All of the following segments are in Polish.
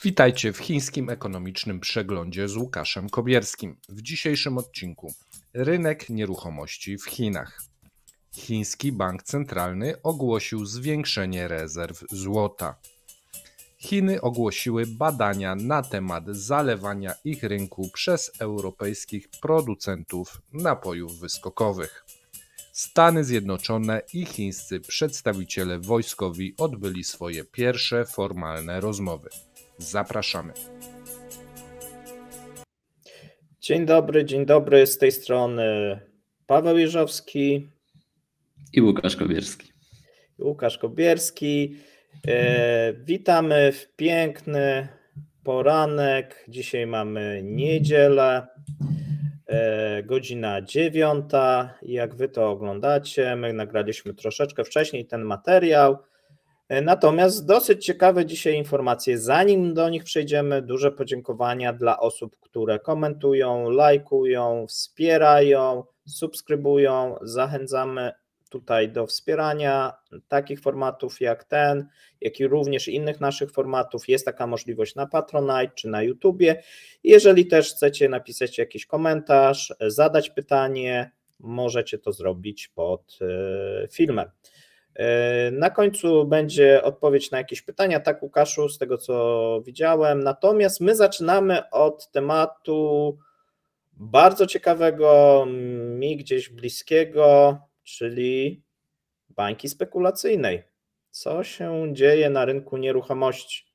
Witajcie w chińskim ekonomicznym przeglądzie z Łukaszem Kobierskim. W dzisiejszym odcinku rynek nieruchomości w Chinach. Chiński Bank Centralny ogłosił zwiększenie rezerw złota. Chiny ogłosiły badania na temat zalewania ich rynku przez europejskich producentów napojów wyskokowych. Stany Zjednoczone i chińscy przedstawiciele wojskowi odbyli swoje pierwsze formalne rozmowy. Zapraszamy. Dzień dobry, z tej strony Paweł Jeżowski i Łukasz Kobierski. Witamy w piękny poranek. Dzisiaj mamy niedzielę, godzina 9. Jak wy to oglądacie, my nagraliśmy troszeczkę wcześniej ten materiał. Natomiast dosyć ciekawe dzisiaj informacje. Zanim do nich przejdziemy, duże podziękowania dla osób, które komentują, lajkują, wspierają, subskrybują. Zachęcamy tutaj do wspierania takich formatów jak ten, jak i również innych naszych formatów. Jest taka możliwość na Patronite czy na YouTubie. Jeżeli też chcecie napisać jakiś komentarz, zadać pytanie, możecie to zrobić pod filmem. Na końcu będzie odpowiedź na jakieś pytania, tak Łukaszu, z tego co widziałem. Natomiast my zaczynamy od tematu bardzo ciekawego, mi gdzieś bliskiego, czyli bańki spekulacyjnej. Co się dzieje na rynku nieruchomości?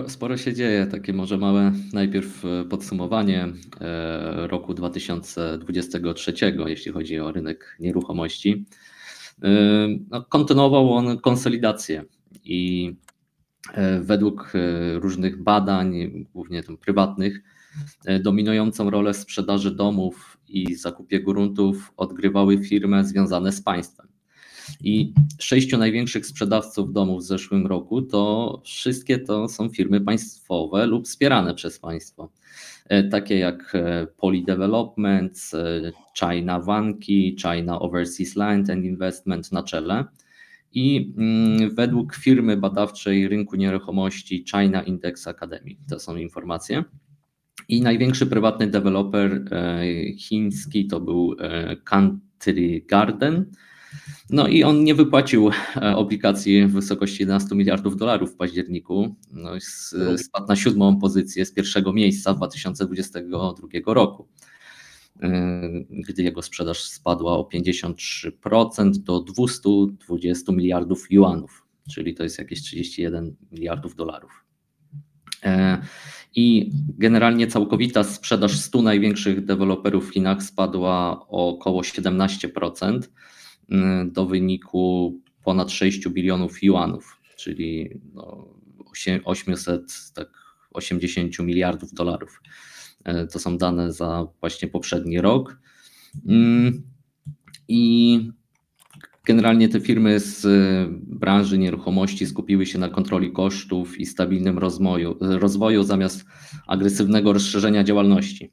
Sporo się dzieje, takie może małe najpierw podsumowanie roku 2023, jeśli chodzi o rynek nieruchomości. Kontynuował on konsolidację i według różnych badań, głównie prywatnych, dominującą rolę w sprzedaży domów i zakupie gruntów odgrywały firmy związane z państwem. I 6 największych sprzedawców domów w zeszłym roku to wszystkie to są firmy państwowe lub wspierane przez państwo. Takie jak Poly Development, China Vanke, China Overseas Land and Investment na czele. I według firmy badawczej rynku nieruchomości China Index Academy, to są informacje. I największy prywatny deweloper chiński to był Country Garden. No i on nie wypłacił obligacji w wysokości 11 miliardów dolarów w październiku. Spadł na 7. pozycję z pierwszego miejsca w 2022 roku, gdy jego sprzedaż spadła o 53% do 220 miliardów juanów, czyli to jest jakieś 31 miliardów dolarów. I generalnie całkowita sprzedaż 100 największych deweloperów w Chinach spadła o około 17%. Do wyniku ponad 6 bilionów juanów, czyli 880 miliardów dolarów. To są dane za właśnie poprzedni rok. I generalnie te firmy z branży nieruchomości skupiły się na kontroli kosztów i stabilnym rozwoju zamiast agresywnego rozszerzenia działalności.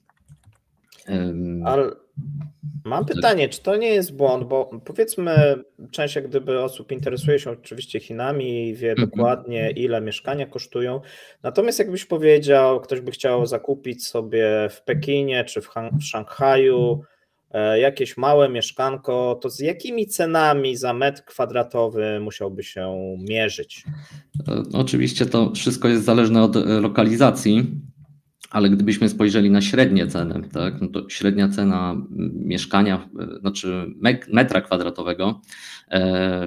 Ale mam pytanie, czy to nie jest błąd, bo powiedzmy część jak gdyby osób interesuje się oczywiście Chinami i wie dokładnie ile mieszkania kosztują, natomiast jakbyś powiedział, ktoś by chciał zakupić sobie w Pekinie czy w Szanghaju jakieś małe mieszkanko, to z jakimi cenami za metr kwadratowy musiałby się mierzyć? Oczywiście to wszystko jest zależne od lokalizacji. Ale gdybyśmy spojrzeli na średnie ceny, tak, no to średnia cena mieszkania, znaczy metra kwadratowego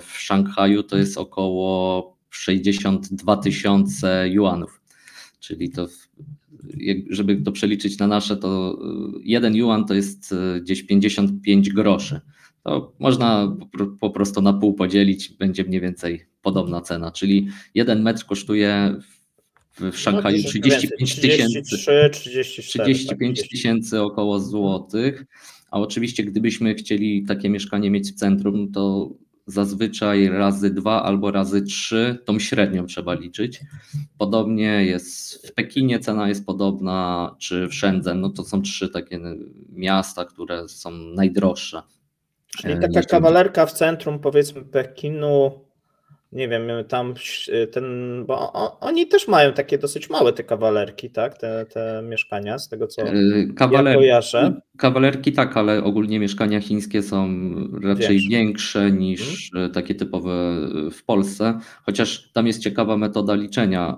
w Szanghaju to jest około 62 000 juanów. Czyli to, żeby to przeliczyć na nasze, to 1 juan to jest gdzieś 55 groszy. To można po prostu na pół podzielić, będzie mniej więcej podobna cena. Czyli 1 metr kosztuje w Szanghaju 35 tysięcy około złotych, a oczywiście gdybyśmy chcieli takie mieszkanie mieć w centrum, to zazwyczaj razy 2 albo razy 3 tą średnią trzeba liczyć. Podobnie jest w Pekinie, cena jest podobna, czy w Shenzhen, no to są 3 takie miasta, które są najdroższe. Czyli taka kawalerka w centrum powiedzmy Pekinu nie wiem, tam bo oni też mają takie dosyć małe te kawalerki, tak? Te mieszkania, z tego co ja kojarzę. Kawalerki tak, ale ogólnie mieszkania chińskie są raczej większe Mhm. niż takie typowe w Polsce, chociaż tam jest ciekawa metoda liczenia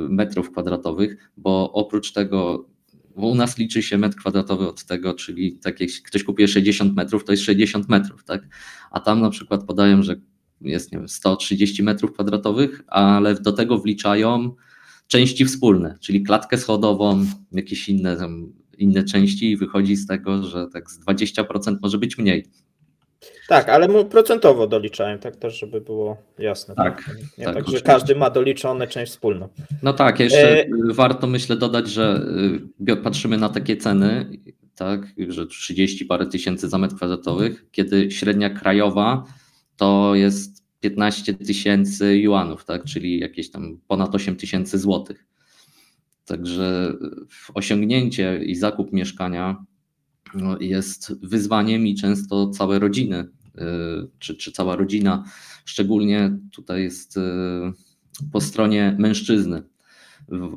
metrów kwadratowych, bo oprócz tego, bo u nas liczy się metr kwadratowy od tego, czyli tak jak ktoś kupuje 60 metrów, to jest 60 metrów, tak? A tam na przykład podają, że jest, nie wiem, 130 metrów kwadratowych, ale do tego wliczają części wspólne, czyli klatkę schodową, jakieś inne części i wychodzi z tego, że tak z 20% może być mniej. Tak, ale procentowo doliczają, tak też, żeby było jasne. Tak, nie tak, tak, że oczywiście. każdy ma doliczone część wspólną. No tak, jeszcze warto myślę dodać, że patrzymy na takie ceny, tak, że 30 parę tysięcy za metr kwadratowych, kiedy średnia krajowa to jest 15 tysięcy juanów, tak, czyli jakieś tam ponad 8 tysięcy złotych. Także osiągnięcie i zakup mieszkania jest wyzwaniem i często całe rodziny, czy cała rodzina, szczególnie tutaj jest po stronie mężczyzny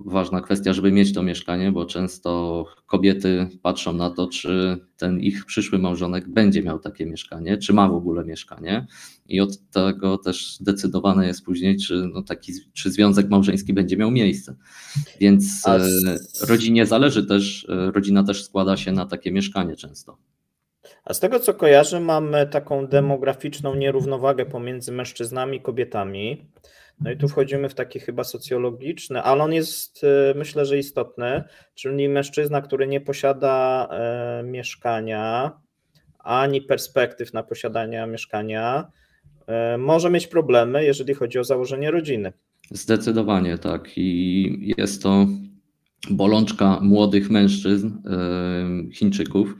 ważna kwestia, żeby mieć to mieszkanie, bo często kobiety patrzą na to, czy ten ich przyszły małżonek będzie miał takie mieszkanie, czy ma w ogóle mieszkanie i od tego też decydowane jest później, czy związek małżeński będzie miał miejsce. Więc rodzinie zależy też, rodzina też składa się na takie mieszkanie często. A z tego co kojarzę, mamy taką demograficzną nierównowagę pomiędzy mężczyznami i kobietami. No i tu wchodzimy w taki chyba socjologiczny, ale on jest, myślę, że istotny, czyli mężczyzna, który nie posiada mieszkania, ani perspektyw na posiadanie mieszkania, może mieć problemy, jeżeli chodzi o założenie rodziny. Zdecydowanie tak i jest to bolączka młodych mężczyzn, Chińczyków,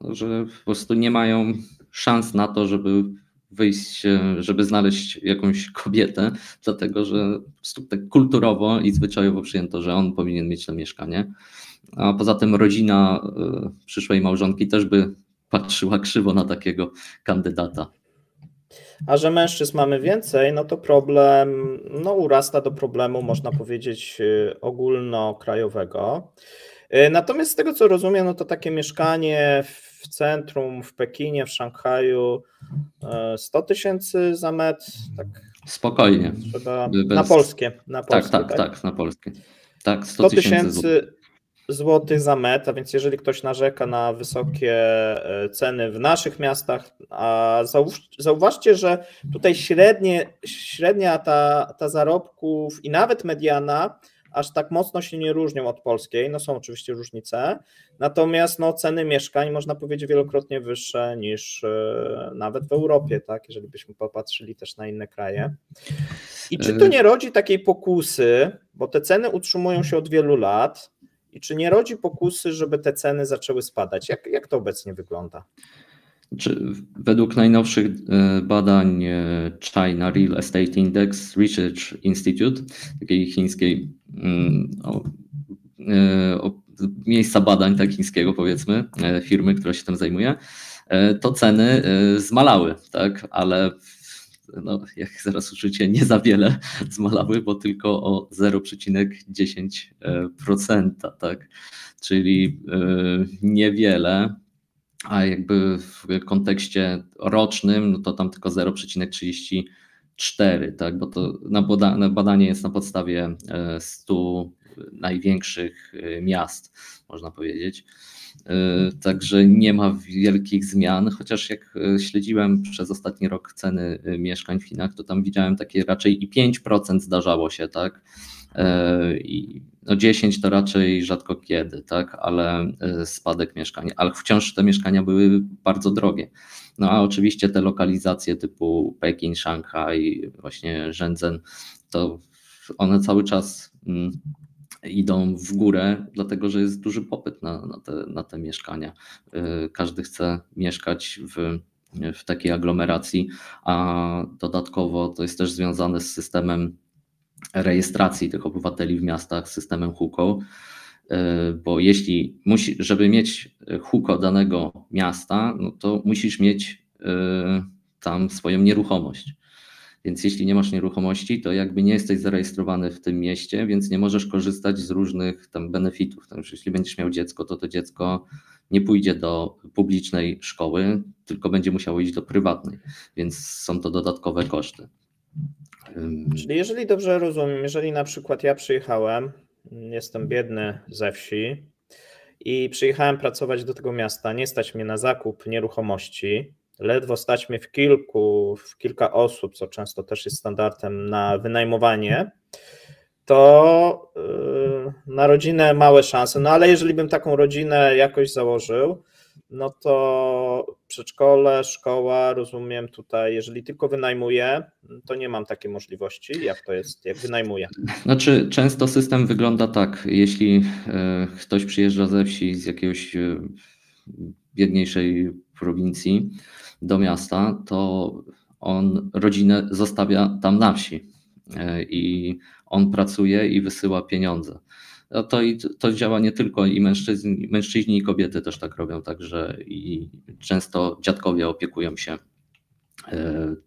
że po prostu nie mają szans na to, żeby wyjść, żeby znaleźć jakąś kobietę, dlatego że po prostu tak kulturowo i zwyczajowo przyjęto, że on powinien mieć to mieszkanie. A poza tym rodzina przyszłej małżonki też by patrzyła krzywo na takiego kandydata. A że mężczyzn mamy więcej, no to problem urasta do problemu, można powiedzieć, ogólnokrajowego. Natomiast z tego co rozumiem, no to takie mieszkanie w centrum, w Pekinie, w Szanghaju 100 tysięcy za metr, tak. Spokojnie. Trzeba na polskie. Tak, na polskie. Tak, 100 tysięcy złotych za metr, a więc jeżeli ktoś narzeka na wysokie ceny w naszych miastach, a zauważcie, że tutaj średnia ta zarobków i nawet mediana aż tak mocno się nie różnią od polskiej, no są oczywiście różnice, natomiast ceny mieszkań można powiedzieć wielokrotnie wyższe niż nawet w Europie, tak, jeżeli byśmy popatrzyli też na inne kraje. I czy to nie rodzi takiej pokusy, bo te ceny utrzymują się od wielu lat, i czy nie rodzi pokusy, żeby te ceny zaczęły spadać? Jak to obecnie wygląda? Według najnowszych badań China Real Estate Index Research Institute, takiej chińskiej miejsca badań, tak chińskiego powiedzmy, firmy, która się tym zajmuje, to ceny zmalały, tak, ale jak zaraz usłyszycie, nie za wiele zmalały, bo tylko o 0,10%, tak, czyli niewiele. A jakby w kontekście rocznym, no to tam tylko 0,34, tak, bo to badanie jest na podstawie 100 największych miast, można powiedzieć. Także nie ma wielkich zmian, chociaż jak śledziłem przez ostatni rok ceny mieszkań w Chinach, to tam widziałem takie raczej i 5% zdarzało się, tak. I 10 to raczej rzadko kiedy, tak, ale spadek mieszkań, ale wciąż te mieszkania były bardzo drogie. No a oczywiście te lokalizacje typu Pekin, Szanghaj, właśnie Shenzhen, to one cały czas idą w górę, dlatego że jest duży popyt na te mieszkania. Każdy chce mieszkać w takiej aglomeracji, a dodatkowo to jest też związane z systemem rejestracji tych obywateli w miastach, systemem HUKO, bo żeby mieć HUKO danego miasta, no to musisz mieć tam swoją nieruchomość. Więc jeśli nie masz nieruchomości, to jakby nie jesteś zarejestrowany w tym mieście, więc nie możesz korzystać z różnych tam benefitów. Jeśli będziesz miał dziecko, to dziecko nie pójdzie do publicznej szkoły, tylko będzie musiało iść do prywatnej, więc są to dodatkowe koszty. Czyli jeżeli dobrze rozumiem, jeżeli na przykład ja przyjechałem, jestem biedny ze wsi i przyjechałem pracować do tego miasta, nie stać mnie na zakup nieruchomości, ledwo stać mnie w kilka osób, co często też jest standardem, na wynajmowanie, to na rodzinę małe szanse, no ale jeżeli bym taką rodzinę jakoś założył, no to przedszkole, szkoła, rozumiem tutaj, jeżeli tylko wynajmuję, to nie mam takiej możliwości, jak to jest, jak wynajmuję. Znaczy, często system wygląda tak, jeśli ktoś przyjeżdża ze wsi, z jakiegoś biedniejszej prowincji do miasta, to on rodzinę zostawia tam na wsi i on pracuje i wysyła pieniądze. To działa nie tylko i mężczyźni i kobiety też tak robią, także i często dziadkowie opiekują się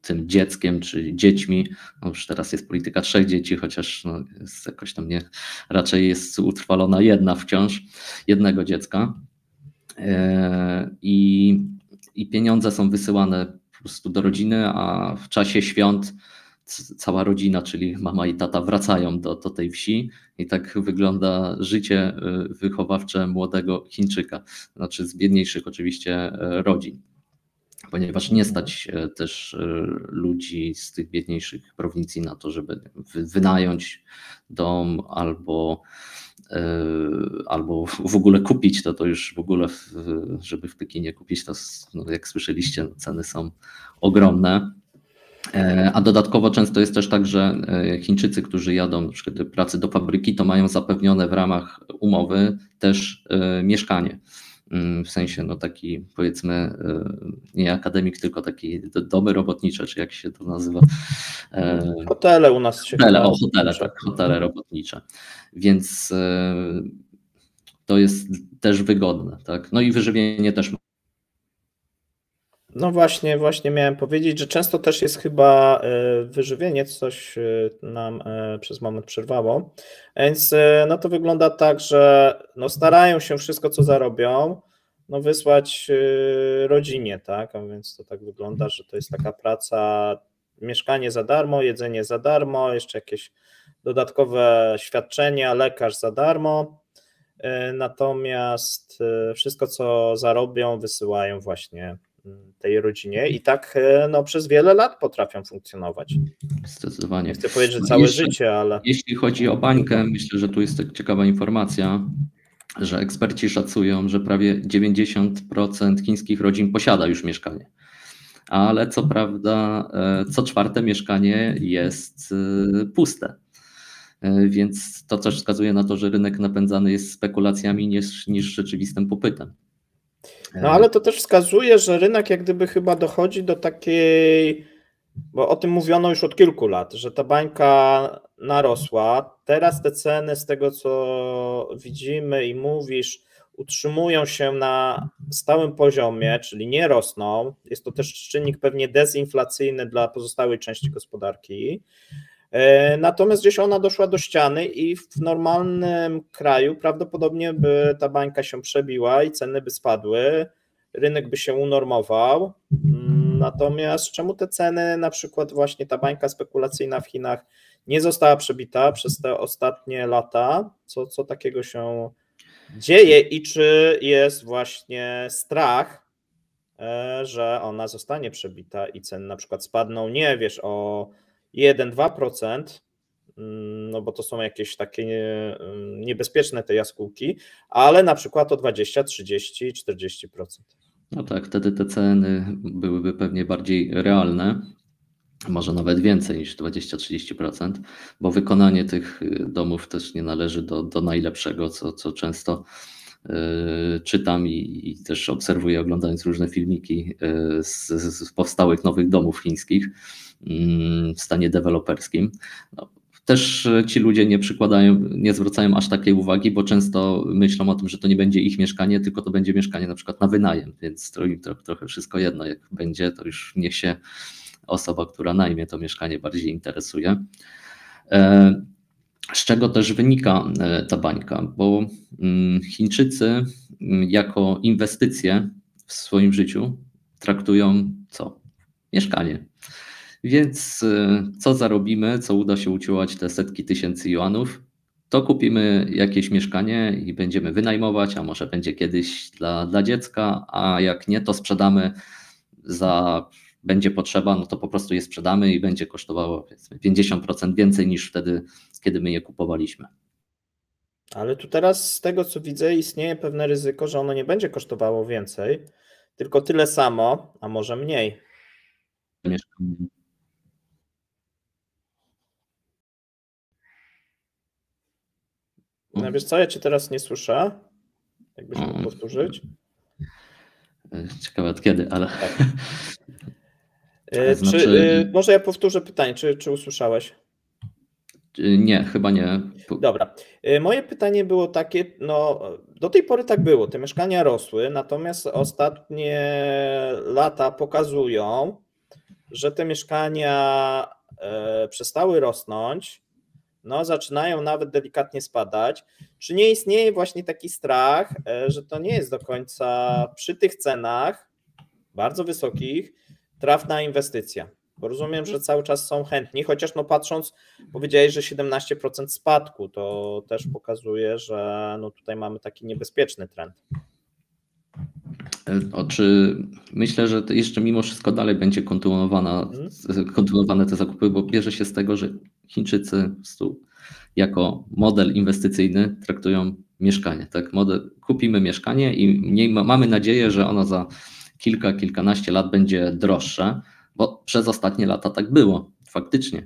tym dzieckiem czy dziećmi. No już teraz jest polityka 3 dzieci, chociaż no jest jakoś tam nie, raczej jest utrwalona jedna wciąż, jednego dziecka. I pieniądze są wysyłane po prostu do rodziny, a w czasie świąt cała rodzina, czyli mama i tata, wracają do tej wsi i tak wygląda życie wychowawcze młodego Chińczyka, znaczy z biedniejszych oczywiście rodzin, ponieważ nie stać też ludzi z tych biedniejszych prowincji na to, żeby wynająć dom albo w ogóle kupić, to już w ogóle, żeby w Pekinie kupić, to no jak słyszeliście, ceny są ogromne. A dodatkowo często jest też tak, że Chińczycy, którzy jadą na przykład do pracy do fabryki, to mają zapewnione w ramach umowy też mieszkanie. W sensie no taki, powiedzmy, nie akademik, tylko taki domy robotnicze, czy jak się to nazywa? Hotele u nas się hotele, tak, hotele robotnicze. Więc to jest też wygodne, tak? No i wyżywienie też. No właśnie miałem powiedzieć, że często też jest chyba wyżywienie, coś nam przez moment przerwało, więc no to wygląda tak, że no starają się wszystko, co zarobią, no wysłać rodzinie, tak, a więc to tak wygląda, że to jest taka praca, mieszkanie za darmo, jedzenie za darmo, jeszcze jakieś dodatkowe świadczenia, lekarz za darmo, natomiast wszystko, co zarobią, wysyłają właśnie tej rodzinie i tak no, przez wiele lat potrafią funkcjonować. Zdecydowanie. Nie chcę powiedzieć, że całe życie, ale... Jeśli chodzi o bańkę, myślę, że tu jest ciekawa informacja, że eksperci szacują, że prawie 90% chińskich rodzin posiada już mieszkanie. Ale co prawda co 4. mieszkanie jest puste. Więc to też wskazuje na to, że rynek napędzany jest spekulacjami niż rzeczywistym popytem. No ale to też wskazuje, że rynek jak gdyby chyba dochodzi do takiej, bo o tym mówiono już od kilku lat, że ta bańka narosła. Teraz te ceny z tego, co widzimy i mówisz, utrzymują się na stałym poziomie, czyli nie rosną. Jest to też czynnik pewnie dezinflacyjny dla pozostałej części gospodarki. Natomiast gdzieś ona doszła do ściany i w normalnym kraju prawdopodobnie by ta bańka się przebiła i ceny by spadły, rynek by się unormował. Natomiast czemu te ceny, na przykład właśnie ta bańka spekulacyjna w Chinach nie została przebita przez te ostatnie lata? Co takiego się dzieje i czy jest właśnie strach, że ona zostanie przebita i ceny na przykład spadną, nie wiesz, o 1-2%, no bo to są jakieś takie niebezpieczne te jaskółki, ale na przykład o 20, 30, 40%. No tak, wtedy te ceny byłyby pewnie bardziej realne, może nawet więcej niż 20-30%, bo wykonanie tych domów też nie należy do najlepszego, co często czytam i też obserwuję, oglądając różne filmiki z powstałych nowych domów chińskich w stanie deweloperskim. No, też ci ludzie nie zwracają aż takiej uwagi, bo często myślą o tym, że to nie będzie ich mieszkanie, tylko to będzie mieszkanie na przykład na wynajem, więc to im trochę wszystko jedno, jak będzie, to już niech się osoba, która najmie to mieszkanie, bardziej interesuje. Z czego też wynika ta bańka? Bo Chińczycy jako inwestycje w swoim życiu traktują co? Mieszkanie. Więc co zarobimy, co uda się uciułać te setki tysięcy juanów, to kupimy jakieś mieszkanie i będziemy wynajmować, a może będzie kiedyś dla dziecka, a jak nie, to sprzedamy będzie potrzeba, no to po prostu je sprzedamy i będzie kosztowało powiedzmy 50% więcej niż wtedy, kiedy my je kupowaliśmy. Ale tu teraz z tego, co widzę, istnieje pewne ryzyko, że ono nie będzie kosztowało więcej, tylko tyle samo, a może mniej. No wiesz co, ja cię teraz nie słyszę. Jakbyś mógł powtórzyć? Ciekawe od kiedy, ale... Tak. Może ja powtórzę pytanie, czy usłyszałeś? Nie, chyba nie. Dobra. Moje pytanie było takie, no do tej pory tak było, te mieszkania rosły, natomiast ostatnie lata pokazują, że te mieszkania przestały rosnąć, no zaczynają nawet delikatnie spadać. Czy nie istnieje właśnie taki strach, że to nie jest do końca przy tych cenach bardzo wysokich trafna inwestycja? Bo rozumiem, że cały czas są chętni, chociaż no patrząc, powiedziałeś, że 17% spadku, to też pokazuje, że no tutaj mamy taki niebezpieczny trend. Myślę, że jeszcze mimo wszystko dalej będzie kontynuowane te zakupy, bo bierze się z tego, że Chińczycy jako model inwestycyjny traktują mieszkanie. Tak? Kupimy mieszkanie i mamy nadzieję, że ono za kilkanaście lat będzie droższe, bo przez ostatnie lata tak było, faktycznie.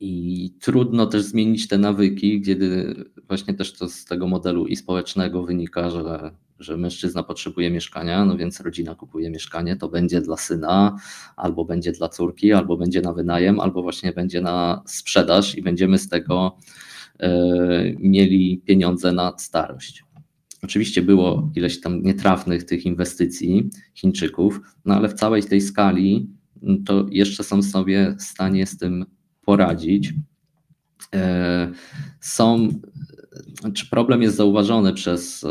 I trudno też zmienić te nawyki, kiedy właśnie też to z tego modelu i społecznego wynika, że mężczyzna potrzebuje mieszkania, no więc rodzina kupuje mieszkanie, to będzie dla syna, albo będzie dla córki, albo będzie na wynajem, albo właśnie będzie na sprzedaż i będziemy z tego mieli pieniądze na starość. Oczywiście było ileś tam nietrafnych tych inwestycji Chińczyków, no ale w całej tej skali to jeszcze są sobie w stanie z tym poradzić. Problem jest zauważony przez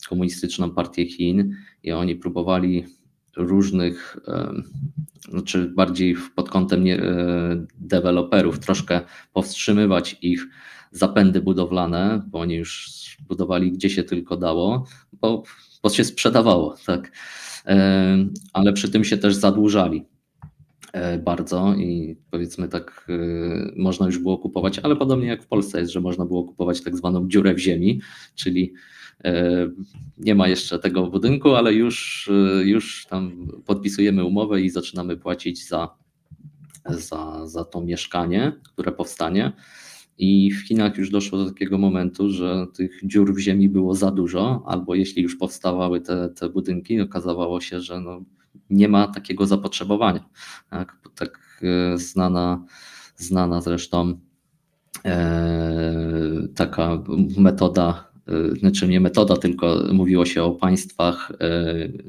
Komunistyczną Partię Chin i oni próbowali różnych, bardziej pod kątem deweloperów troszkę powstrzymywać ich zapędy budowlane, bo oni już budowali gdzie się tylko dało, bo się sprzedawało, tak. Ale przy tym się też zadłużali bardzo i powiedzmy tak można już było kupować, ale podobnie jak w Polsce jest, że można było kupować tak zwaną dziurę w ziemi, czyli nie ma jeszcze tego budynku, ale już tam podpisujemy umowę i zaczynamy płacić za to mieszkanie, które powstanie. I w Chinach już doszło do takiego momentu, że tych dziur w ziemi było za dużo, albo jeśli już powstawały te budynki, okazało się, że no nie ma takiego zapotrzebowania. Tak znana zresztą taka metoda, znaczy nie metoda, tylko mówiło się o państwach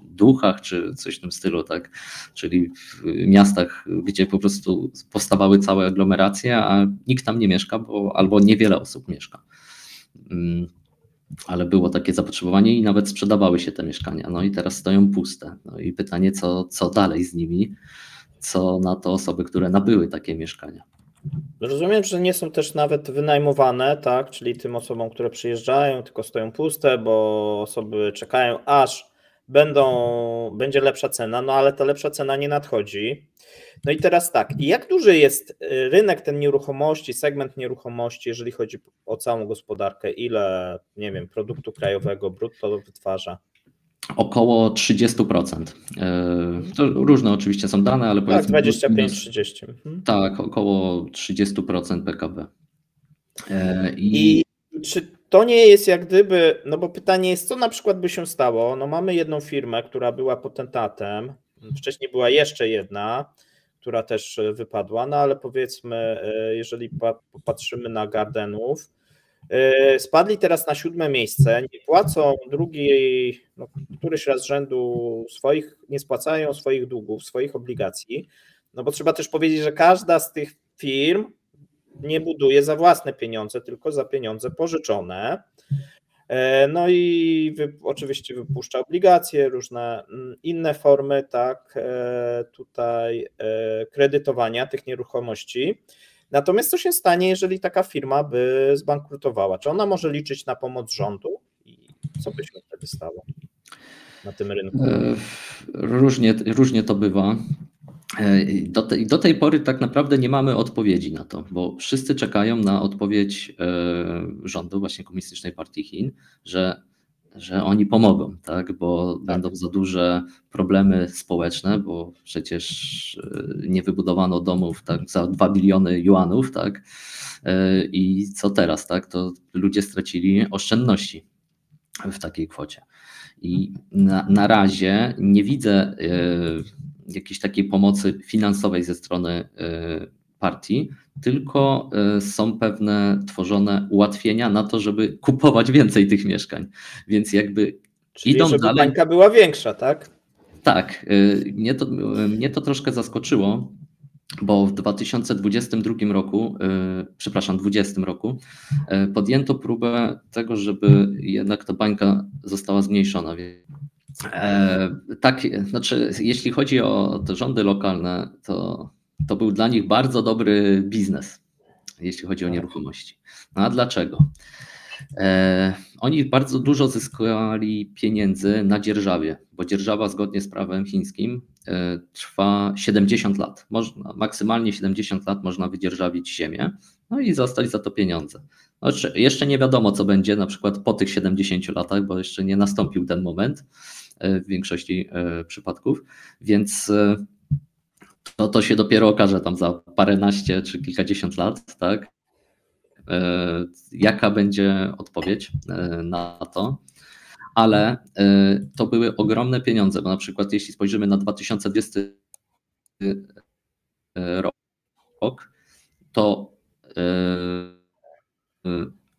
duchach, czy coś w tym stylu, tak? Czyli w miastach, gdzie po prostu powstawały całe aglomeracje, a nikt tam nie mieszka, albo niewiele osób mieszka. Ale było takie zapotrzebowanie i nawet sprzedawały się te mieszkania. No i teraz stoją puste. No i pytanie, co dalej z nimi? Co na to osoby, które nabyły takie mieszkania? Rozumiem, że nie są też nawet wynajmowane, tak? Czyli tym osobom, które przyjeżdżają, tylko stoją puste, bo osoby czekają, aż będzie lepsza cena, no ale ta lepsza cena nie nadchodzi. No i teraz tak, jak duży jest rynek ten nieruchomości, segment nieruchomości, jeżeli chodzi o całą gospodarkę? Ile, nie wiem, produktu krajowego brutto wytwarza? Około 30%. To różne oczywiście są dane, ale powiedzmy... Tak, 25-30. Tak, około 30% PKB. I czy to nie jest jak gdyby, no bo pytanie jest, co na przykład by się stało? No mamy jedną firmę, która była potentatem, wcześniej była jeszcze jedna, która też wypadła, no ale powiedzmy, jeżeli popatrzymy na Gardenów, Spadli teraz na 7. miejsce, nie płacą któryś raz z rzędu nie spłacają swoich długów, swoich obligacji, no bo trzeba też powiedzieć, że każda z tych firm nie buduje za własne pieniądze, tylko za pieniądze pożyczone. No i oczywiście wypuszcza obligacje, różne inne formy, tak, tutaj kredytowania tych nieruchomości. Natomiast co się stanie, jeżeli taka firma by zbankrutowała? Czy ona może liczyć na pomoc rządu? I co by się wtedy stało na tym rynku? Różnie to bywa. Do tej pory tak naprawdę nie mamy odpowiedzi na to, bo wszyscy czekają na odpowiedź rządu, właśnie Komunistycznej Partii Chin, że oni pomogą, tak? Bo będą za duże problemy społeczne, bo przecież nie wybudowano domów tak, za 2 biliony juanów, tak? I co teraz, tak? To ludzie stracili oszczędności w takiej kwocie. I na razie nie widzę jakiejś takiej pomocy finansowej ze strony partii, tylko są pewne tworzone ułatwienia na to, żeby kupować więcej tych mieszkań. Więc jakby czyli idą żeby dalej. bańka była większa, tak? Tak. Mnie to troszkę zaskoczyło, bo w 2022 roku, 2020 roku podjęto próbę tego, żeby jednak ta bańka została zmniejszona. Tak, znaczy jeśli chodzi o te rządy lokalne, to był dla nich bardzo dobry biznes, jeśli chodzi o nieruchomości. No a dlaczego? Oni bardzo dużo zyskali pieniędzy na dzierżawie, bo dzierżawa zgodnie z prawem chińskim trwa 70 lat. Maksymalnie 70 lat można wydzierżawić ziemię, no i zostać za to pieniądze. No, jeszcze nie wiadomo, co będzie na przykład po tych 70 latach, bo jeszcze nie nastąpił ten moment w większości przypadków, więc to się dopiero okaże tam za paręnaście czy kilkadziesiąt lat, tak? Jaka będzie odpowiedź na to, ale to były ogromne pieniądze, bo na przykład jeśli spojrzymy na 2020 rok, to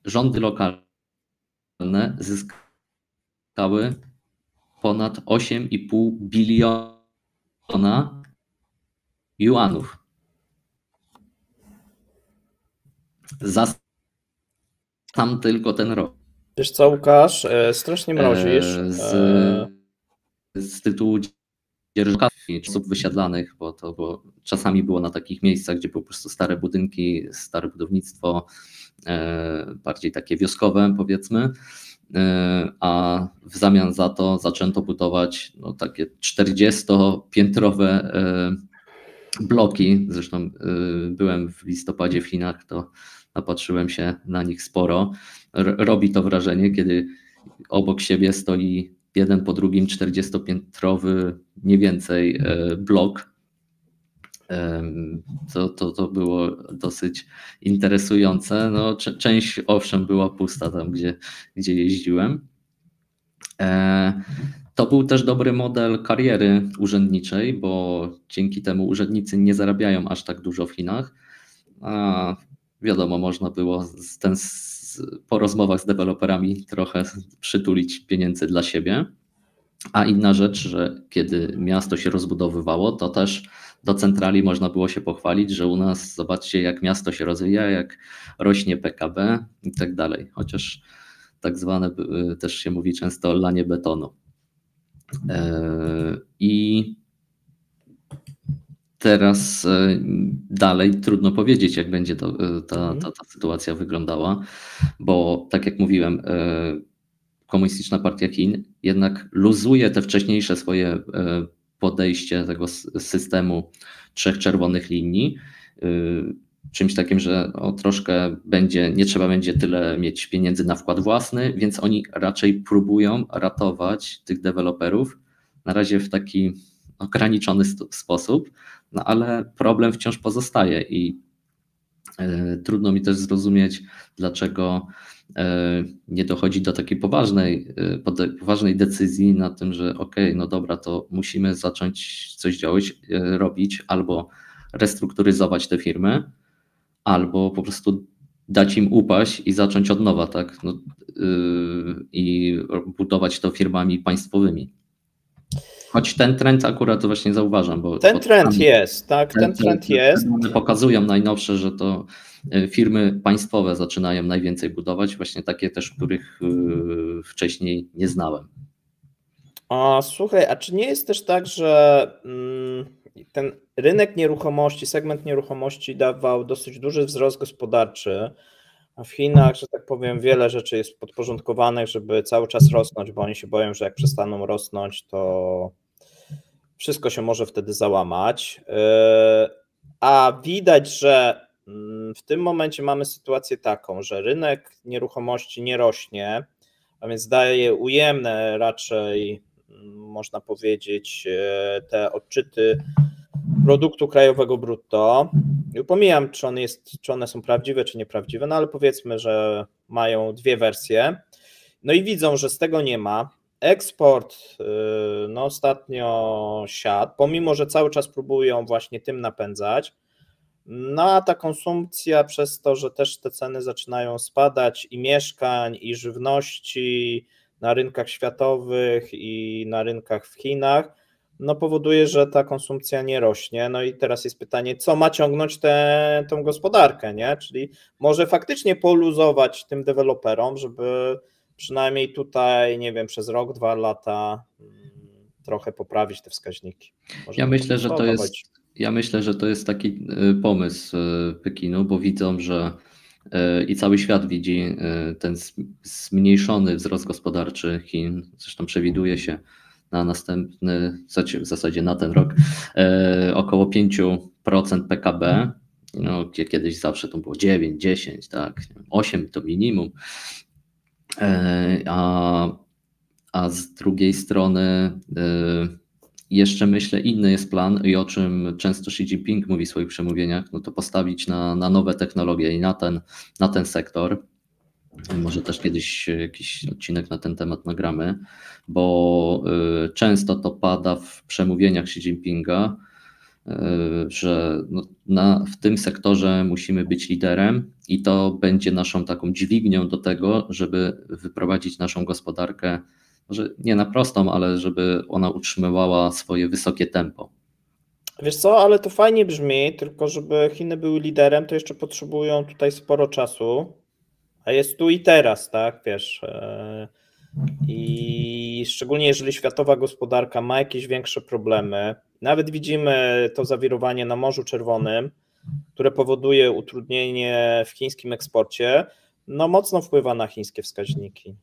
rządy lokalne zyskały ponad 8,5 biliona juanów. Za sam tylko ten rok. Wiesz co, Łukasz, strasznie mrozisz. Z tytułu dzierżawi osób wysiadlanych, bo czasami było na takich miejscach, gdzie były po prostu stare budynki, stare budownictwo, bardziej takie wioskowe powiedzmy, a w zamian za to zaczęto budować takie 40-piętrowe bloki. Zresztą byłem w listopadzie w Chinach, to napatrzyłem się na nich sporo. Robi to wrażenie, kiedy obok siebie stoi jeden po drugim 40-piętrowy, nie więcej, blok. To było dosyć interesujące. No, część owszem była pusta tam, gdzie jeździłem. To był też dobry model kariery urzędniczej, bo dzięki temu urzędnicy nie zarabiają aż tak dużo w Chinach. A wiadomo, można było po rozmowach z deweloperami trochę przytulić pieniędzy dla siebie. A inna rzecz, że kiedy miasto się rozbudowywało, to też do centrali można było się pochwalić, że u nas zobaczcie, jak miasto się rozwija, jak rośnie PKB i tak dalej. Chociaż tak zwane też się mówi często lanie betonu. I teraz dalej trudno powiedzieć, jak będzie ta sytuacja wyglądała, bo tak jak mówiłem, Komunistyczna Partia Chin jednak luzuje te wcześniejsze swoje podejście tego systemu 3 czerwonych linii, czymś takim, że troszkę nie trzeba będzie tyle mieć pieniędzy na wkład własny, więc oni raczej próbują ratować tych deweloperów na razie w taki ograniczony sposób, no ale problem wciąż pozostaje i trudno mi też zrozumieć, dlaczego nie dochodzi do takiej poważnej decyzji na tym, że okej, no dobra, to musimy zacząć coś robić, albo restrukturyzować te firmy, albo po prostu dać im upaść i zacząć od nowa, tak? No, i budować to firmami państwowymi. Choć ten trend akurat to właśnie zauważam, bo ten trend jest, tak, ten trend jest. One pokazują najnowsze, że to firmy państwowe zaczynają najwięcej budować, właśnie takie też, których wcześniej nie znałem. A słuchaj, a czy nie jest też tak, że ten rynek nieruchomości, segment nieruchomości dawał dosyć duży wzrost gospodarczy, a w Chinach, że tak powiem, wiele rzeczy jest podporządkowanych, żeby cały czas rosnąć, bo oni się boją, że jak przestaną rosnąć, to wszystko się może wtedy załamać. A widać, że w tym momencie mamy sytuację taką, że rynek nieruchomości nie rośnie, a więc daje ujemne raczej, można powiedzieć, te odczyty produktu krajowego brutto. Pomijam, czy one są prawdziwe, czy nieprawdziwe, no ale powiedzmy, że mają dwie wersje. No i widzą, że z tego nie ma. Eksport no ostatnio siadł, pomimo że cały czas próbują właśnie tym napędzać. No a ta konsumpcja przez to, że też te ceny zaczynają spadać i mieszkań, i żywności na rynkach światowych i na rynkach w Chinach, no powoduje, że ta konsumpcja nie rośnie. No i teraz jest pytanie, co ma ciągnąć tą gospodarkę, nie? Czyli może faktycznie poluzować tym deweloperom, żeby przynajmniej tutaj, nie wiem, przez rok, 2 lata trochę poprawić te wskaźniki. Ja myślę, że to jest taki pomysł Pekinu, bo widzą, że i cały świat widzi ten zmniejszony wzrost gospodarczy Chin, zresztą przewiduje się na następny, w zasadzie na ten rok, około 5% PKB, no, gdzie kiedyś zawsze to było 9, 10, tak, 8 to minimum, a z drugiej strony jeszcze myślę, inny jest plan i o czym często Xi Jinping mówi w swoich przemówieniach, no to postawić na nowe technologie i na ten sektor. Może też kiedyś jakiś odcinek na ten temat nagramy, bo często to pada w przemówieniach Xi Jinpinga, że w tym sektorze musimy być liderem i to będzie naszą taką dźwignią do tego, żeby wyprowadzić naszą gospodarkę, może nie na prostą, ale żeby ona utrzymywała swoje wysokie tempo. Wiesz co, ale to fajnie brzmi, tylko żeby Chiny były liderem, to jeszcze potrzebują tutaj sporo czasu, a jest tu i teraz, tak, wiesz, i szczególnie jeżeli światowa gospodarka ma jakieś większe problemy, nawet widzimy to zawirowanie na Morzu Czerwonym, które powoduje utrudnienie w chińskim eksporcie, no mocno wpływa na chińskie wskaźniki.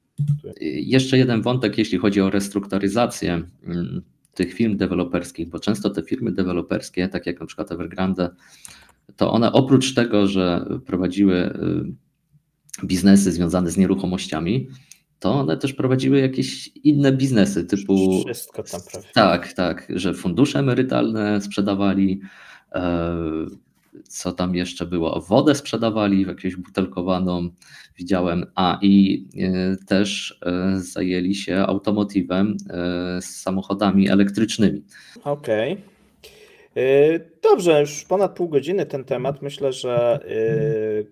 Jeszcze jeden wątek, jeśli chodzi o restrukturyzację tych firm deweloperskich, bo często te firmy deweloperskie, tak jak na przykład Evergrande, to one oprócz tego, że prowadziły biznesy związane z nieruchomościami, to one też prowadziły jakieś inne biznesy typu... Wszystko tam prawie. Tak, że fundusze emerytalne sprzedawali, co tam jeszcze było, wodę sprzedawali, jakąś butelkowaną, widziałem, i też zajęli się automotivem z samochodami elektrycznymi. Okej. Dobrze, już ponad pół godziny ten temat, myślę, że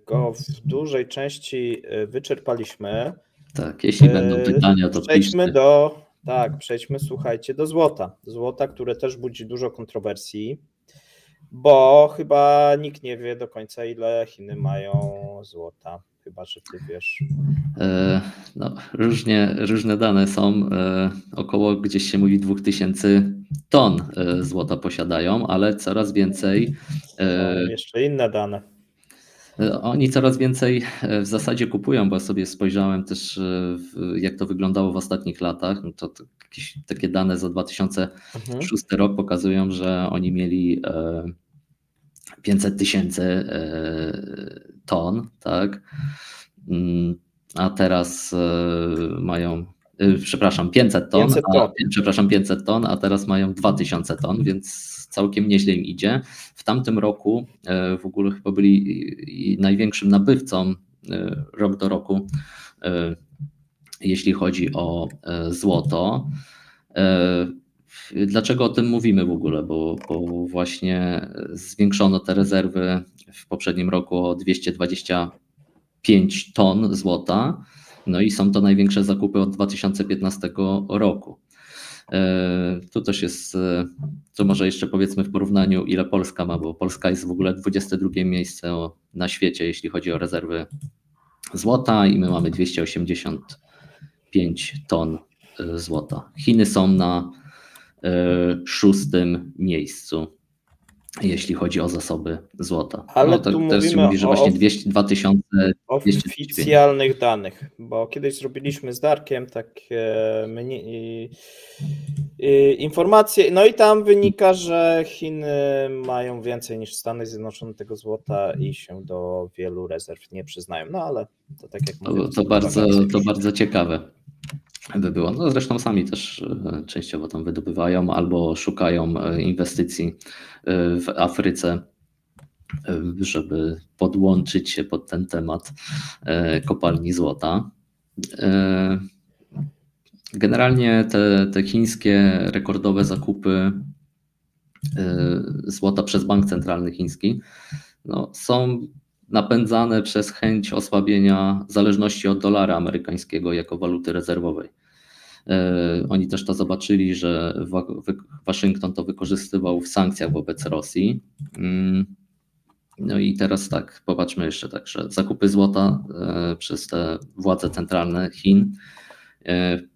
go w dużej części wyczerpaliśmy. Tak, jeśli będą pytania, to przejdźmy, słuchajcie, do złota. Złota, które też budzi dużo kontrowersji, bo chyba nikt nie wie do końca, ile Chiny mają złota. Chyba, że ty wiesz. No, różne dane są. Około, gdzieś się mówi, 2000 ton złota posiadają, ale coraz więcej. Jeszcze inne dane. Oni coraz więcej w zasadzie kupują, bo ja sobie spojrzałem też, jak to wyglądało w ostatnich latach. No to jakieś takie dane za 2006 rok pokazują, że oni mieli 500 000 ton, tak? A teraz mają, 500 ton, 500 ton, a teraz mają 2000 ton, więc całkiem nieźle im idzie. W tamtym roku w ogóle chyba byli największym nabywcą rok do roku, jeśli chodzi o złoto. Dlaczego o tym mówimy w ogóle? Bo właśnie zwiększono te rezerwy w poprzednim roku o 220 5 ton złota, no i są to największe zakupy od 2015 roku. Tu też jest, to może jeszcze powiedzmy w porównaniu, ile Polska ma, bo Polska jest w ogóle 22 miejsce na świecie, jeśli chodzi o rezerwy złota i my mamy 285 ton złota. Chiny są na 6. miejscu, jeśli chodzi o zasoby złota. Ale no, tu też mówimy mówi, że właśnie 2000. Oficjalnych danych, bo kiedyś zrobiliśmy z Darkiem takie informacje, no i tam wynika, że Chiny mają więcej niż Stany Zjednoczone tego złota i się do wielu rezerw nie przyznają, no ale to tak jak mówię. To bardzo ciekawe by było. No zresztą sami też częściowo tam wydobywają albo szukają inwestycji w Afryce, żeby podłączyć się pod ten temat kopalni złota. Generalnie te chińskie rekordowe zakupy złota przez Bank Centralny Chiński no, są napędzane przez chęć osłabienia zależności od dolara amerykańskiego jako waluty rezerwowej. Oni też to zobaczyli, że Waszyngton to wykorzystywał w sankcjach wobec Rosji. No i teraz tak, popatrzmy jeszcze tak, że zakupy złota przez te władze centralne Chin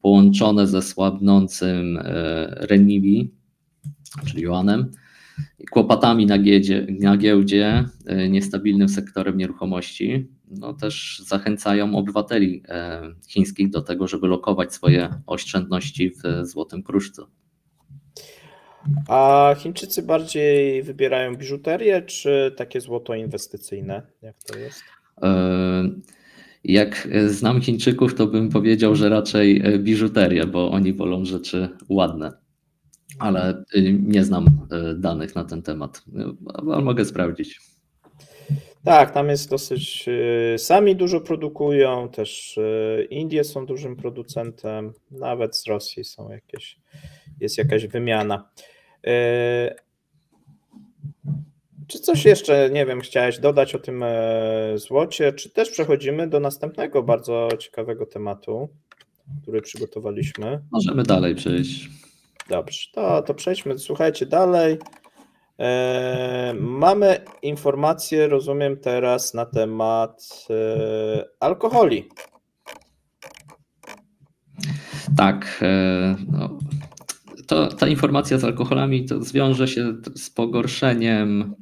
połączone ze słabnącym renminbi, czyli juanem, kłopotami na giełdzie, niestabilnym sektorem nieruchomości, no też zachęcają obywateli chińskich do tego, żeby lokować swoje oszczędności w złotym kruszcu. A Chińczycy bardziej wybierają biżuterię, czy takie złoto inwestycyjne? Jak to jest? Jak znam Chińczyków, to bym powiedział, że raczej biżuterię, bo oni wolą rzeczy ładne. Ale nie znam danych na ten temat, ale mogę sprawdzić. Tak, tam jest dosyć, sami dużo produkują, też Indie są dużym producentem, nawet z Rosji jest jakaś wymiana. Czy coś jeszcze, nie wiem, chciałeś dodać o tym złocie, czy też przechodzimy do następnego bardzo ciekawego tematu, który przygotowaliśmy? Możemy dalej przejść. Dobrze, to przejdźmy, słuchajcie, dalej. Mamy informacje, rozumiem, teraz na temat alkoholi. Tak, no, ta informacja z alkoholami to zwiąże się z pogorszeniem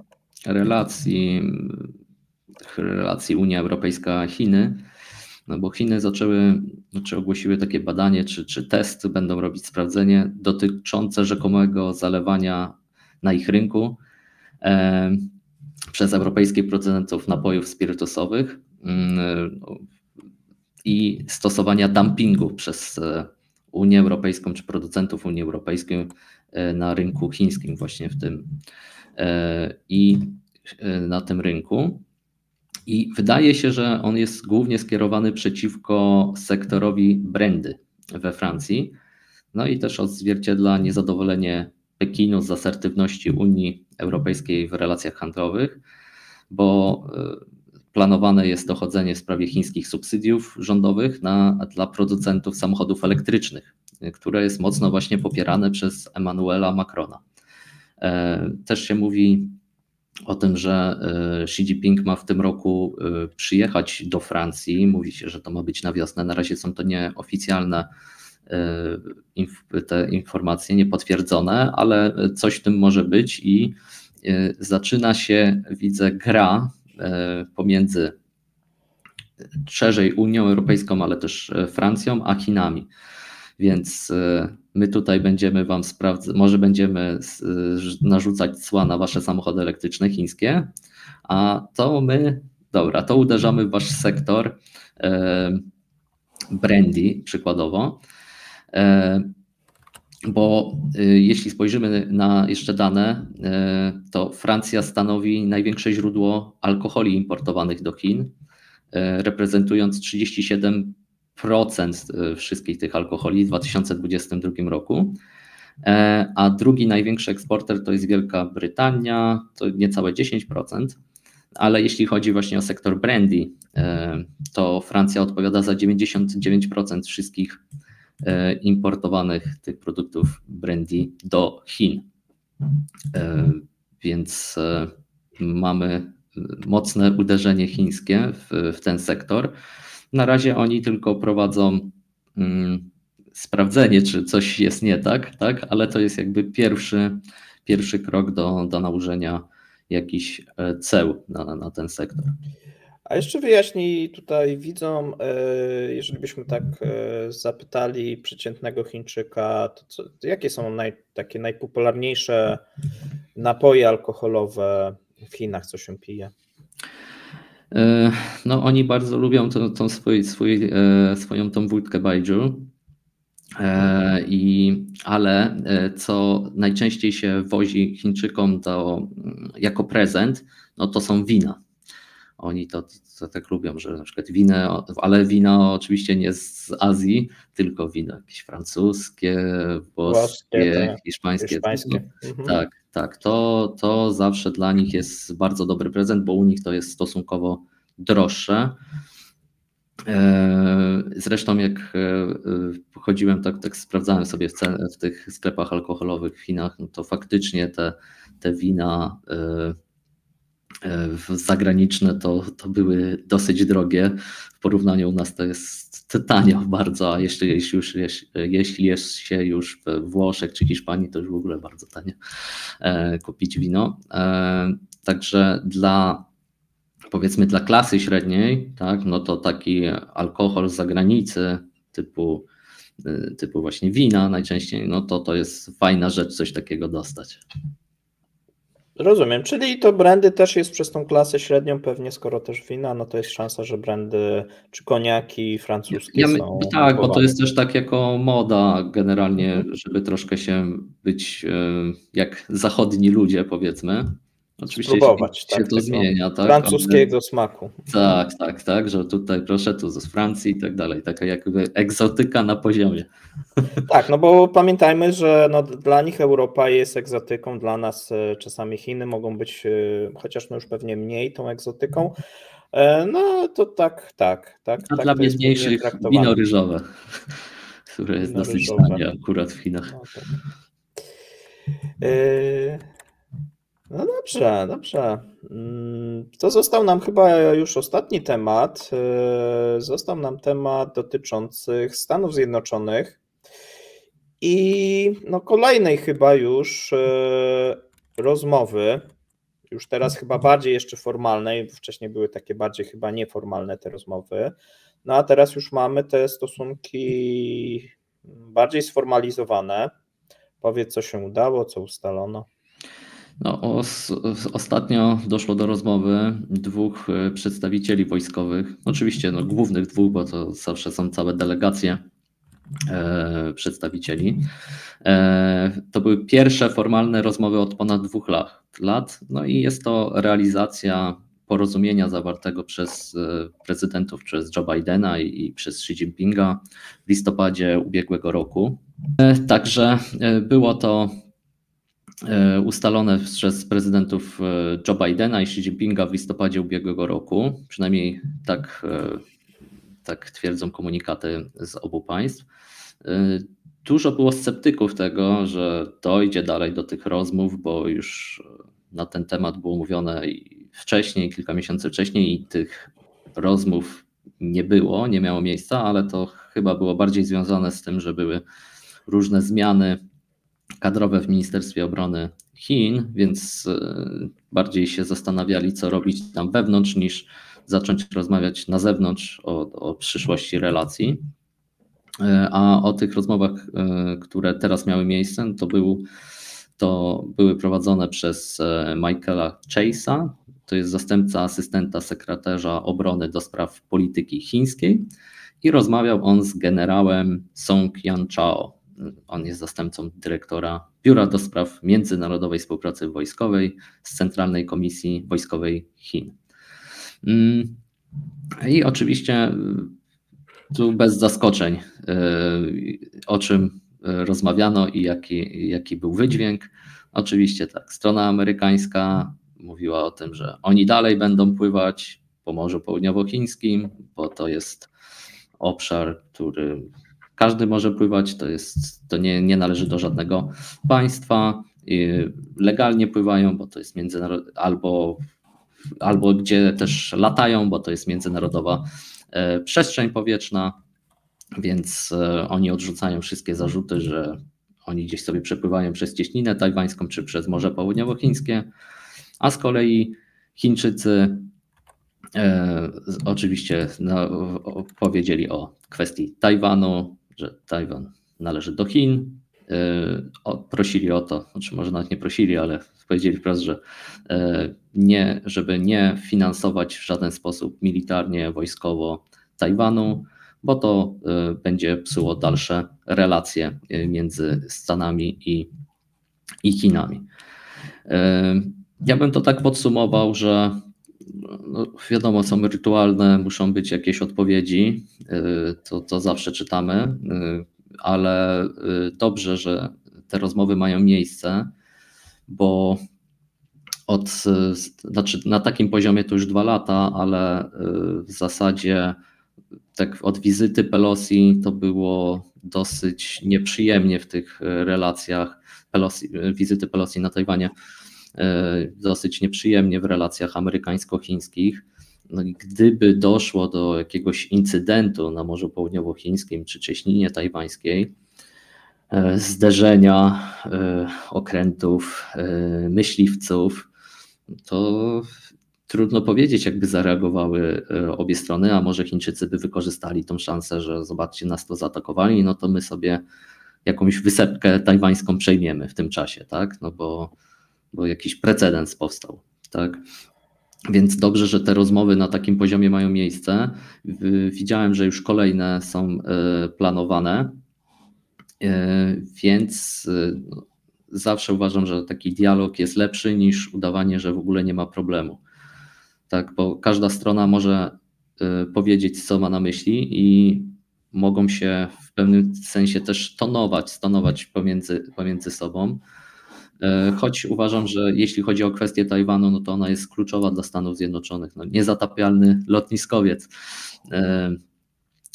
relacji Unia Europejska-Chiny, no bo Chiny ogłosiły takie badanie, czy testy będą robić sprawdzenie dotyczące rzekomego zalewania na ich rynku przez europejskich producentów napojów spirytusowych i stosowania dumpingu przez Unię Europejską czy producentów Unii Europejskiej na rynku chińskim właśnie w tym i na tym rynku. I wydaje się, że on jest głównie skierowany przeciwko sektorowi brandy we Francji. No i też odzwierciedla niezadowolenie Pekinu z asertywności Unii Europejskiej w relacjach handlowych, bo planowane jest dochodzenie w sprawie chińskich subsydiów rządowych dla producentów samochodów elektrycznych, które jest mocno właśnie popierane przez Emmanuela Macrona. Też się mówi o tym, że Xi Jinping ma w tym roku przyjechać do Francji. Mówi się, że to ma być na wiosnę. Na razie są to nieoficjalne te informacje, niepotwierdzone, ale coś w tym może być i zaczyna się, widzę, gra pomiędzy szerzej Unią Europejską, ale też Francją, a Chinami. Więc my tutaj będziemy wam sprawdzać, może będziemy narzucać cła na wasze samochody elektryczne chińskie, a to to uderzamy w wasz sektor brandy przykładowo, bo jeśli spojrzymy na jeszcze dane, to Francja stanowi największe źródło alkoholi importowanych do Chin, reprezentując 37% wszystkich tych alkoholi w 2022 roku, a drugi największy eksporter to jest Wielka Brytania, to niecałe 10%, ale jeśli chodzi właśnie o sektor brandy, to Francja odpowiada za 99% wszystkich importowanych tych produktów brandy do Chin. Więc mamy mocne uderzenie chińskie w ten sektor. Na razie oni tylko prowadzą sprawdzenie, czy coś jest nie tak, tak? Ale to jest jakby pierwszy krok do nałożenia jakichś ceł na ten sektor. A jeszcze wyjaśnij tutaj widzom, jeżeli byśmy tak zapytali przeciętnego Chińczyka, to jakie są takie najpopularniejsze napoje alkoholowe w Chinach, co się pije? No oni bardzo lubią swoją tą wódkę baijiu, ale co najczęściej się wozi Chińczykom jako prezent, no to są wina. Oni to tak lubią, że na przykład ale wina oczywiście nie z Azji, tylko wina jakieś francuskie, włoskie, hiszpańskie. Tak. To zawsze dla nich jest bardzo dobry prezent, bo u nich to jest stosunkowo droższe. Zresztą jak chodziłem, tak sprawdzałem sobie w tych sklepach alkoholowych w Chinach, no to faktycznie te wina zagraniczne to były dosyć drogie. W porównaniu u nas to jest tanio bardzo, a jeśli jest się już we Włoszech czy Hiszpanii, to już w ogóle bardzo tanio kupić wino. Także powiedzmy dla klasy średniej, tak, no to taki alkohol z zagranicy typu właśnie wina najczęściej, no to jest fajna rzecz coś takiego dostać. Rozumiem, czyli to brandy też jest przez tą klasę średnią pewnie, skoro też wina, no to jest szansa, że brandy czy koniaki francuskie są tak, bo to jest też tak jako moda generalnie, żeby troszkę się być jak zachodni ludzie, powiedzmy. Oczywiście spróbować, się to zmienia, tak? Francuskiego smaku. Tak, że tutaj proszę tu z Francji i tak dalej, taka jakby egzotyka na poziomie. Tak, no bo pamiętajmy, że no dla nich Europa jest egzotyką, dla nas czasami Chiny mogą być, chociaż no już pewnie mniej tą egzotyką, no to tak. A dla biedniejszych wino ryżowe, które jest dosyć tanie akurat w Chinach. No, tak. No dobrze. To został nam chyba już ostatni temat. Został nam temat dotyczący Stanów Zjednoczonych i no kolejnej chyba już rozmowy, już teraz chyba bardziej jeszcze formalnej, wcześniej były takie bardziej chyba nieformalne te rozmowy, no a teraz już mamy te stosunki bardziej sformalizowane. Powiedz, co się udało, co ustalono. No, ostatnio doszło do rozmowy dwóch przedstawicieli wojskowych, oczywiście no, głównych dwóch, bo to zawsze są całe delegacje przedstawicieli. To były pierwsze formalne rozmowy od ponad 2 lat, no i jest to realizacja porozumienia zawartego przez prezydentów, przez Joe Bidena i przez Xi Jinpinga w listopadzie ubiegłego roku. Także było to ustalone przez prezydentów Joe Bidena i Xi Jinpinga w listopadzie ubiegłego roku, przynajmniej tak twierdzą komunikaty z obu państw. Dużo było sceptyków tego, że dojdzie dalej do tych rozmów, bo już na ten temat było mówione wcześniej, kilka miesięcy wcześniej i tych rozmów nie miało miejsca, ale to chyba było bardziej związane z tym, że były różne zmiany kadrowe w Ministerstwie Obrony Chin, więc bardziej się zastanawiali, co robić tam wewnątrz, niż zacząć rozmawiać na zewnątrz o przyszłości relacji. A o tych rozmowach, które teraz miały miejsce, to były prowadzone przez Michaela Chase'a, to jest zastępca asystenta sekretarza obrony do spraw polityki chińskiej i rozmawiał on z generałem Song Yan-chao. On jest zastępcą dyrektora Biura do Spraw Międzynarodowej Współpracy Wojskowej z Centralnej Komisji Wojskowej Chin. I oczywiście tu bez zaskoczeń, o czym rozmawiano i jaki był wydźwięk. Oczywiście tak, strona amerykańska mówiła o tym, że oni dalej będą pływać po Morzu Południowochińskim, bo to jest obszar, który każdy może pływać, to nie należy do żadnego państwa. Legalnie pływają, bo to jest międzynarodowa, albo gdzie też latają, bo to jest międzynarodowa przestrzeń powietrzna, więc oni odrzucają wszystkie zarzuty, że oni gdzieś sobie przepływają przez Cieśninę Tajwańską czy przez Morze Południowochińskie, a z kolei Chińczycy oczywiście powiedzieli o kwestii Tajwanu, że Tajwan należy do Chin. Prosili o to, znaczy może nawet nie prosili, ale powiedzieli wprost, że żeby nie finansować w żaden sposób militarnie, wojskowo Tajwanu, bo to będzie psuło dalsze relacje między Stanami i Chinami. Ja bym to tak podsumował, że wiadomo, są rytualne, muszą być jakieś odpowiedzi, to zawsze czytamy, ale dobrze, że te rozmowy mają miejsce, bo znaczy na takim poziomie to już 2 lata, ale w zasadzie tak od wizyty Pelosi to było dosyć nieprzyjemnie w tych relacjach, wizyty Pelosi na Tajwanie, dosyć nieprzyjemnie w relacjach amerykańsko-chińskich. No i gdyby doszło do jakiegoś incydentu na Morzu Południowochińskim czy Cieśninie Tajwańskiej, zderzenia okrętów, myśliwców, to trudno powiedzieć, jakby zareagowały obie strony, a może Chińczycy by wykorzystali tą szansę, że zobaczcie, nas to zaatakowali, no to my sobie jakąś wysepkę tajwańską przejmiemy w tym czasie, tak? No bo jakiś precedens powstał, tak? Więc dobrze, że te rozmowy na takim poziomie mają miejsce. Widziałem, że już kolejne są planowane, więc zawsze uważam, że taki dialog jest lepszy niż udawanie, że w ogóle nie ma problemu. Tak, bo każda strona może powiedzieć, co ma na myśli i mogą się w pewnym sensie też stonować pomiędzy sobą. Choć uważam, że jeśli chodzi o kwestię Tajwanu, no to ona jest kluczowa dla Stanów Zjednoczonych. No, niezatapialny lotniskowiec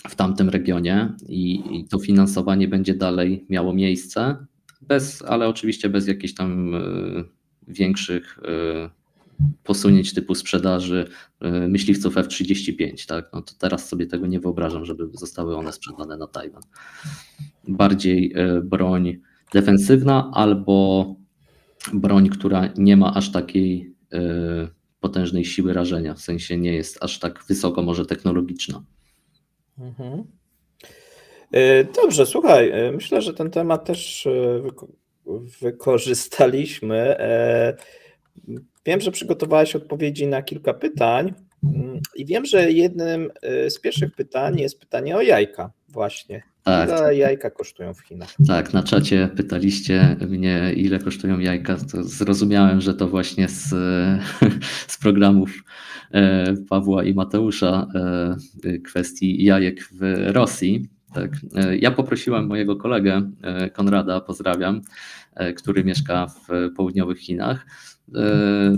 w tamtym regionie i to finansowanie będzie dalej miało miejsce, ale oczywiście bez jakichś tam większych posunięć typu sprzedaży myśliwców F-35, tak? No to teraz sobie tego nie wyobrażam, żeby zostały one sprzedane na Tajwan. Bardziej broń defensywna albo broń, która nie ma aż takiej potężnej siły rażenia, w sensie nie jest aż tak wysoko może technologiczna. Mhm. Dobrze, słuchaj, myślę, że ten temat też wykorzystaliśmy. Wiem, że przygotowałeś odpowiedzi na kilka pytań i wiem, że jednym z pierwszych pytań jest pytanie o jajka właśnie. Tak. Ile jajka kosztują w Chinach? Tak, na czacie pytaliście mnie, ile kosztują jajka. To zrozumiałem, że to właśnie z programów Pawła i Mateusza kwestii jajek w Rosji. Tak. Ja poprosiłem mojego kolegę Konrada, pozdrawiam, który mieszka w południowych Chinach,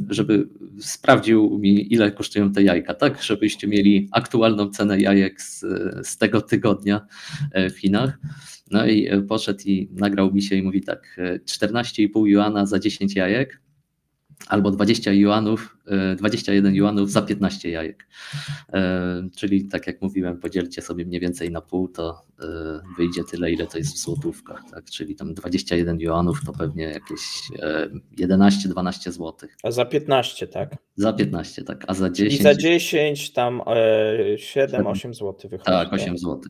żeby sprawdził mi, ile kosztują te jajka, tak, żebyście mieli aktualną cenę jajek z tego tygodnia w Chinach. No i poszedł i nagrał mi się i mówi tak, 14,5 juana za 10 jajek, albo 21 juanów za 15 jajek. Czyli tak jak mówiłem, podzielcie sobie mniej więcej na pół, to wyjdzie tyle, ile to jest w złotówkach. Tak? Czyli tam 21 juanów to pewnie jakieś 11-12 zł. A za 15, tak? Za 15, tak. A za 10... I za 10 tam 7-8 zł wychodzi. Tak, 8 zł.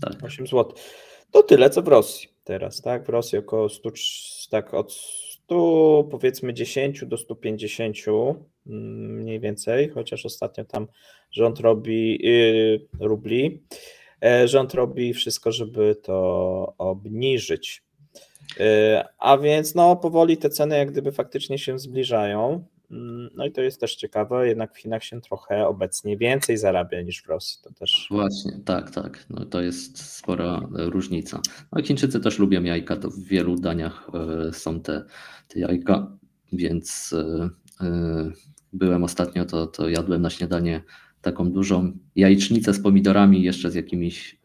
Tak. 8 zł. To tyle, co w Rosji teraz, tak? W Rosji około 100, tak od 100, powiedzmy 10 do 150 mniej więcej, chociaż ostatnio tam rząd robi rubli, rząd robi wszystko, żeby to obniżyć. A więc no powoli te ceny jak gdyby faktycznie się zbliżają. No i to jest też ciekawe, jednak w Chinach się trochę obecnie więcej zarabia niż w Rosji. To też... Właśnie, tak. No to jest spora różnica. No Chińczycy też lubią jajka, to w wielu daniach są te jajka, więc byłem ostatnio, to jadłem na śniadanie taką dużą jajecznicę z pomidorami, jeszcze z jakimiś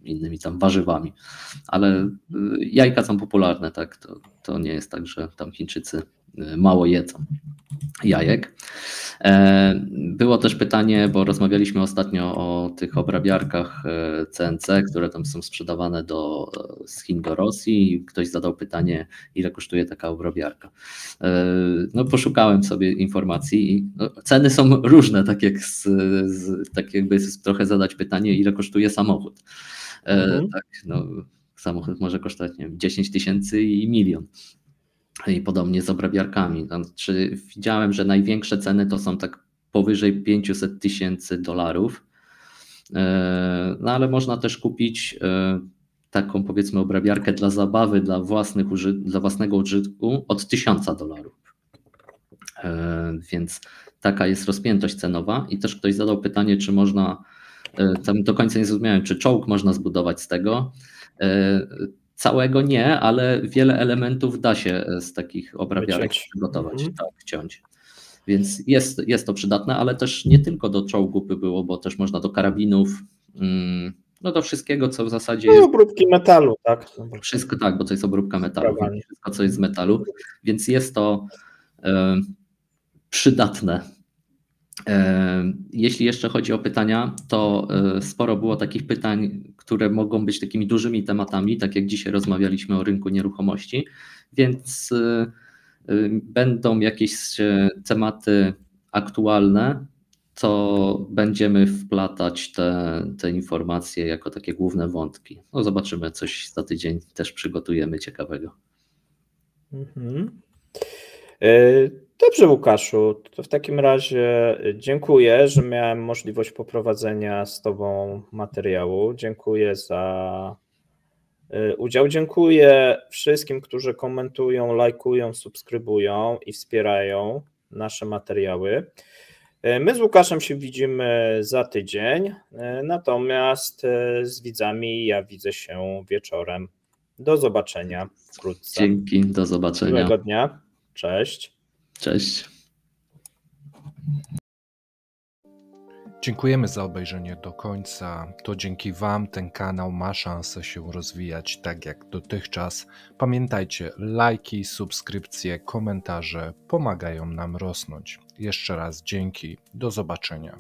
innymi tam warzywami. Ale jajka są popularne, tak? To nie jest tak, że tam Chińczycy mało jedzą jajek. Było też pytanie, bo rozmawialiśmy ostatnio o tych obrabiarkach CNC, które tam są sprzedawane z Chin do Rosji. Ktoś zadał pytanie, ile kosztuje taka obrabiarka. No, poszukałem sobie informacji i ceny są różne, tak jakby trochę zadać pytanie, ile kosztuje samochód. Tak, no, samochód może kosztować, nie wiem, 10 000 i 1 000 000. I podobnie z obrabiarkami. Znaczy, widziałem, że największe ceny to są tak powyżej $500,000. No ale można też kupić taką, powiedzmy, obrabiarkę dla zabawy, dla własnego użytku od $1000. Więc taka jest rozpiętość cenowa. I też ktoś zadał pytanie, czy można, tam do końca nie zrozumiałem, czy czołg można zbudować z tego. Całego nie, ale wiele elementów da się z takich obrabiarek przygotować, tak, ciąć. Więc jest to przydatne, ale też nie tylko do czołgów by było, bo też można do karabinów, no do wszystkiego, co w zasadzie jest... Obróbki metalu, tak? Wszystko tak, bo to jest obróbka metalu, wszystko, co jest z metalu, więc jest to przydatne. Jeśli jeszcze chodzi o pytania, to sporo było takich pytań, które mogą być takimi dużymi tematami, tak jak dzisiaj rozmawialiśmy o rynku nieruchomości, więc będą jakieś tematy aktualne, to będziemy wplatać te informacje jako takie główne wątki. No zobaczymy, coś za tydzień też przygotujemy ciekawego. Dobrze, Łukaszu, to w takim razie dziękuję, że miałem możliwość poprowadzenia z Tobą materiału. Dziękuję za udział. Dziękuję wszystkim, którzy komentują, lajkują, subskrybują i wspierają nasze materiały. My z Łukaszem się widzimy za tydzień, natomiast z widzami ja widzę się wieczorem. Do zobaczenia wkrótce. Dzięki, do zobaczenia. Miłego dnia. Cześć. Cześć. Dziękujemy za obejrzenie do końca. To dzięki Wam ten kanał ma szansę się rozwijać tak jak dotychczas. Pamiętajcie, lajki, subskrypcje, komentarze pomagają nam rosnąć. Jeszcze raz dzięki. Do zobaczenia.